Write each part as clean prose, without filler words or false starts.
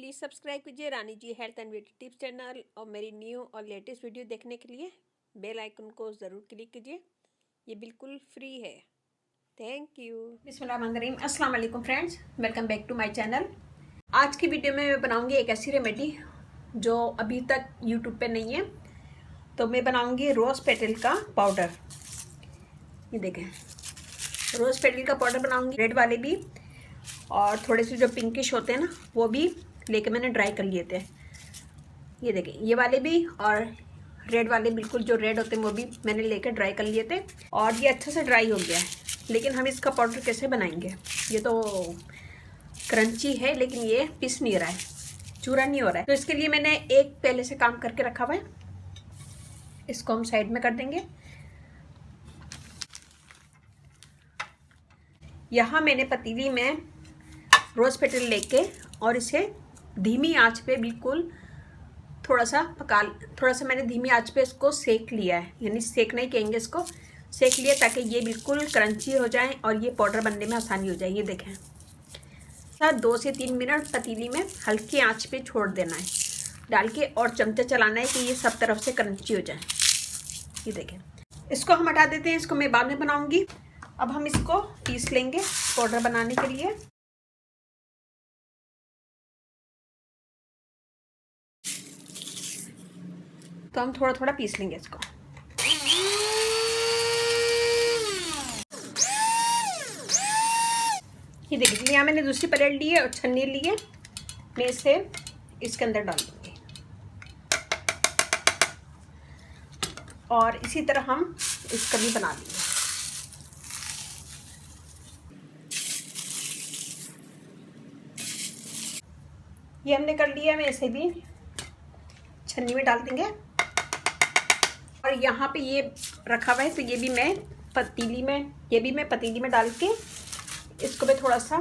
Please subscribe कीजिए Rani ji health and beauty tips channel और मेरी न्यू और लेटेस्ट वीडियो देखने के लिए बेल आइकन को ज़रूर क्लिक कीजिए। ये बिल्कुल फ्री है। Thank you. बिस्मिल्लाहिर्रहमानिर्रहीम। अस्सलाम वालेकुम friends, welcome back to my channel. आज की वीडियो में मैं बनाऊंगी एक ऐसी रेमेडी जो अभी तक यूट्यूब पे नहीं है। तो मैं बनाऊंगी रोज़ पेटल का पाउडर। ये देखें, रोज़ पेटल का पाउडर बनाऊंगी। रेड वाले भी और थोड़े से जो पिंकिश होते हैं ना, वो भी लेके मैंने ड्राई कर लिए थे। ये देखें, ये वाले भी और रेड वाले, बिल्कुल जो रेड होते हैं वो भी मैंने लेकर ड्राई कर लिए थे और ये अच्छे से ड्राई हो गया है। लेकिन हम इसका पाउडर कैसे बनाएंगे? ये तो क्रंची है लेकिन ये पिस नहीं रहा है, चूरा नहीं हो रहा है। तो इसके लिए मैंने एक पहले से काम करके रखा हुआ है, इसको हम साइड में कर देंगे। यहाँ मैंने पतीली में रोज़ पेटल लेके और इसे धीमी आंच पे बिल्कुल थोड़ा सा मैंने धीमी आंच पे इसको सेक लिया है, यानी सेकना ही कहेंगे, इसको सेक लिया ताकि ये बिल्कुल क्रंची हो जाए और ये पाउडर बनने में आसानी हो जाए। ये देखें, 2 से 3 मिनट पतीली में हल्की आंच पे छोड़ देना है डाल के और चमचा चलाना है कि ये सब तरफ से क्रंची हो जाए। ये देखें, इसको हम हटा देते हैं, इसको मैं बाद में बनाऊंगी। अब हम इसको पीस लेंगे पाउडर बनाने के लिए। तो हम थोड़ा थोड़ा पीस लेंगे इसको। ये देखिए, यहाँ मैंने दूसरी प्लेट ली है और छन्नी ली है, मैं इसे इसके अंदर डाल दूंगी और इसी तरह हम इसका भी बना लेंगे। ये हमने कर लिया, मैं इसे भी छन्नी में डाल देंगे। और यहाँ पे ये रखा हुआ है तो ये भी मैं पतीली में डाल के इसको भी थोड़ा सा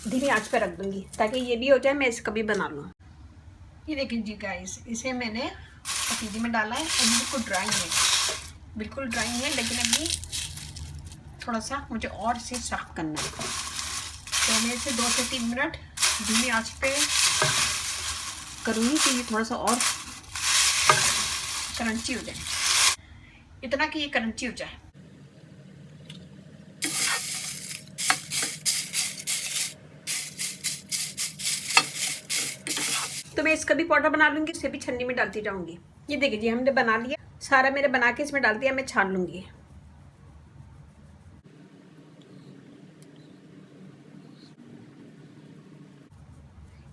धीमी आंच पे रख दूंगी ताकि ये भी हो जाए, मैं इसका भी बना लूँ। ये देखिए जी गाइस, इसे मैंने पतीली में डाला है और बिल्कुल ड्राई है, लेकिन अभी थोड़ा सा मुझे और इसे साफ करना है। तो मैं इसे 2 से 3 मिनट धीमी आंच पे करूँगी कि ये थोड़ा सा और क्रंची हो जाए, इतना कि ये क्रंची हो जाए। तो मैं इसका भी पाउडर बना लूंगी, इसे भी छन्नी में डालती जाऊंगी। ये देखिए जी, हमने बना लिया सारा, मैंने बना के इसमें डाल दिया। मैं छान लूंगी।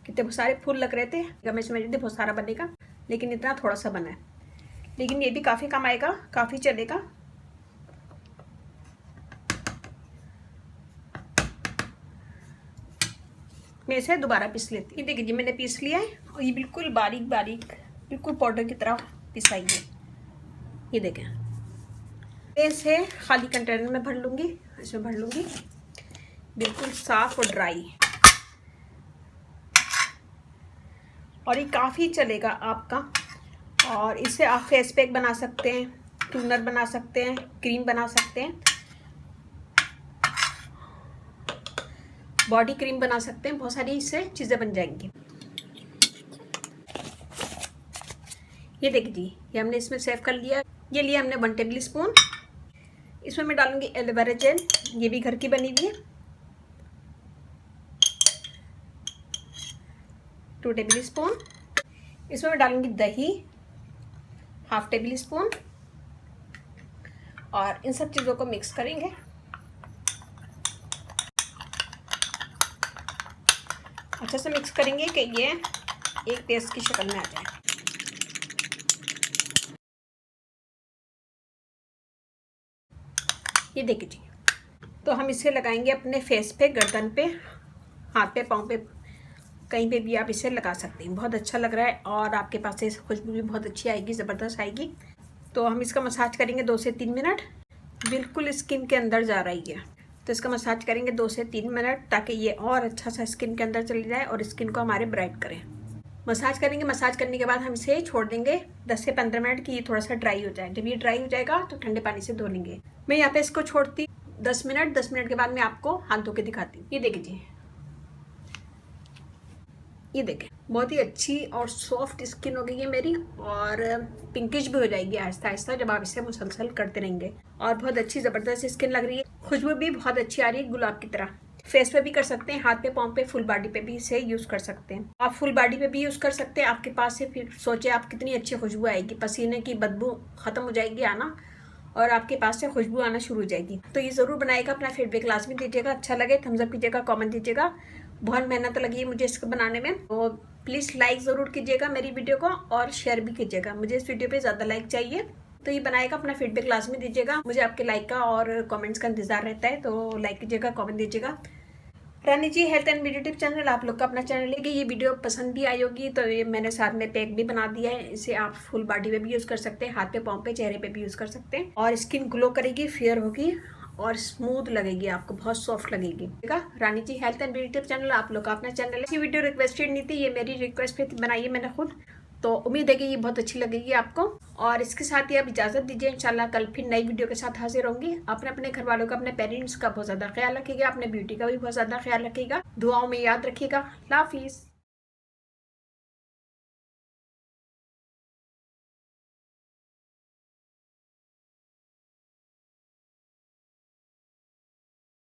कितने बहुत सारे फूल लग रहे थे, मैं समझ रही थी बहुत सारा बनेगा, लेकिन इतना थोड़ा सा बना है। लेकिन ये भी काफ़ी काम आएगा, काफ़ी चलेगा। मैं इसे दोबारा पीस लेती हूँ। ये देखिए जी, मैंने पीस लिया है और ये बिल्कुल बारीक बारीक, बिल्कुल पाउडर की तरह पिसाई है। ये देखें, इसे खाली कंटेनर में भर लूँगी, इसमें भर लूँगी, बिल्कुल साफ और ड्राई। और ये काफ़ी चलेगा आपका। और इससे आप फेस पैक बना सकते हैं, टूनर बना सकते हैं, क्रीम बना सकते हैं, बॉडी क्रीम बना सकते हैं, बहुत सारी इससे चीज़ें बन जाएंगी। ये देखिए जी, ये हमने इसमें सेव कर लिया। ये लिया हमने 1 टेबल स्पून। इसमें मैं डालूंगी एलोवेरा जेल, ये भी घर की बनी हुई है, 2 टेबल स्पून। इसमें मैं डालूंगी दही, 1/2 टेबल स्पून। और इन सब चीज़ों को मिक्स करेंगे। अच्छे से मिक्स करेंगे कि ये एक पेस्ट की शक्ल में आ जाए। ये देखिए जी, तो हम इसे लगाएंगे अपने फेस पे, गर्दन पे, हाथ पे, पाँव पे, कहीं पे भी आप इसे लगा सकते हैं। बहुत अच्छा लग रहा है और आपके पास से खुशबू भी बहुत अच्छी आएगी, ज़बरदस्त आएगी। तो हम इसका मसाज करेंगे 2 से 3 मिनट, बिल्कुल स्किन के अंदर जा रही है। तो इसका मसाज करेंगे 2 से 3 मिनट ताकि ये और अच्छा सा स्किन के अंदर चली जाए और स्किन को हमारे ब्राइट करें। मसाज करेंगे, मसाज करने के बाद हम इसे छोड़ देंगे 10 से 15 मिनट कि ये थोड़ा सा ड्राई हो जाए। जब ये ड्राई हो जाएगा तो ठंडे पानी से धो लेंगे। मैं यहाँ पे इसको छोड़ती 10 मिनट। 10 मिनट के बाद मैं आपको हाथ धो के दिखाती हूँ। ये देखिए, ये देखें, बहुत ही अच्छी और सॉफ्ट स्किन हो गई है मेरी, और पिंकिश भी हो जाएगी आहिस्ता आहिस्ता जब आप इसे मुसलसल करते रहेंगे। और बहुत अच्छी ज़बरदस्त स्किन लग रही है, खुशबू भी बहुत अच्छी आ रही है गुलाब की तरह। फेस पे भी कर सकते हैं, हाथ पे, पाँव पे, फुल बॉडी पे भी इसे यूज़ कर सकते हैं। आप फुल बॉडी पे भी यूज़ कर सकते हैं। आपके पास से फिर सोचे आप कितनी अच्छी खुशबू आएगी, पसीने की बदबू ख़त्म हो जाएगी आना, और आपके पास से खुशबू आना शुरू हो जाएगी। तो ये ज़रूर बनाएगा, अपना फीडबैक लाजमी दीजिएगा, अच्छा लगे थम्स अप कीजिएगा, कमेंट दीजिएगा। बहुत मेहनत लगी है मुझे इसको बनाने में, तो प्लीज़ लाइक ज़रूर कीजिएगा मेरी वीडियो को, और शेयर भी कीजिएगा। मुझे इस वीडियो पे ज़्यादा लाइक चाहिए। तो ये बनाएगा, अपना फीडबैक लाजमी दीजिएगा, मुझे आपके लाइक का और कमेंट्स का इंतज़ार रहता है। तो लाइक कीजिएगा, कमेंट दीजिएगा। Rani ji health and beauty tip channel आप लोग का अपना चैनल है कि ये वीडियो पसंद भी आई होगी, तो ये मैंने साथ में पैक भी बना दिया है। इसे आप फुल बॉडी पे भी यूज़ कर सकते हैं, हाथ पे, पाँव पे, चेहरे पे भी यूज़ कर सकते हैं, और स्किन ग्लो करेगी, फेयर होगी और स्मूथ लगेगी, आपको बहुत सॉफ्ट लगेगी। ठीक है, Rani ji health and beauty tip channel आप लोग का अपना चैनल है। ये वीडियो रिक्वेस्टेड नहीं थी, ये मेरी रिक्वेस्ट पे बनाई है मैंने खुद, तो उम्मीद है कि ये बहुत अच्छी लगेगी आपको। और इसके साथ ही आप इजाज़त दीजिए, इंशाल्लाह कल फिर नई वीडियो के साथ हाजिर होंगी। अपने अपने घर वालों का, अपने पेरेंट्स का बहुत ज़्यादा ख्याल रखिएगा, अपने ब्यूटी का भी बहुत ज़्यादा ख्याल रखिएगा, दुआओं में याद रखिएगा। अल्लाह हाफिज़।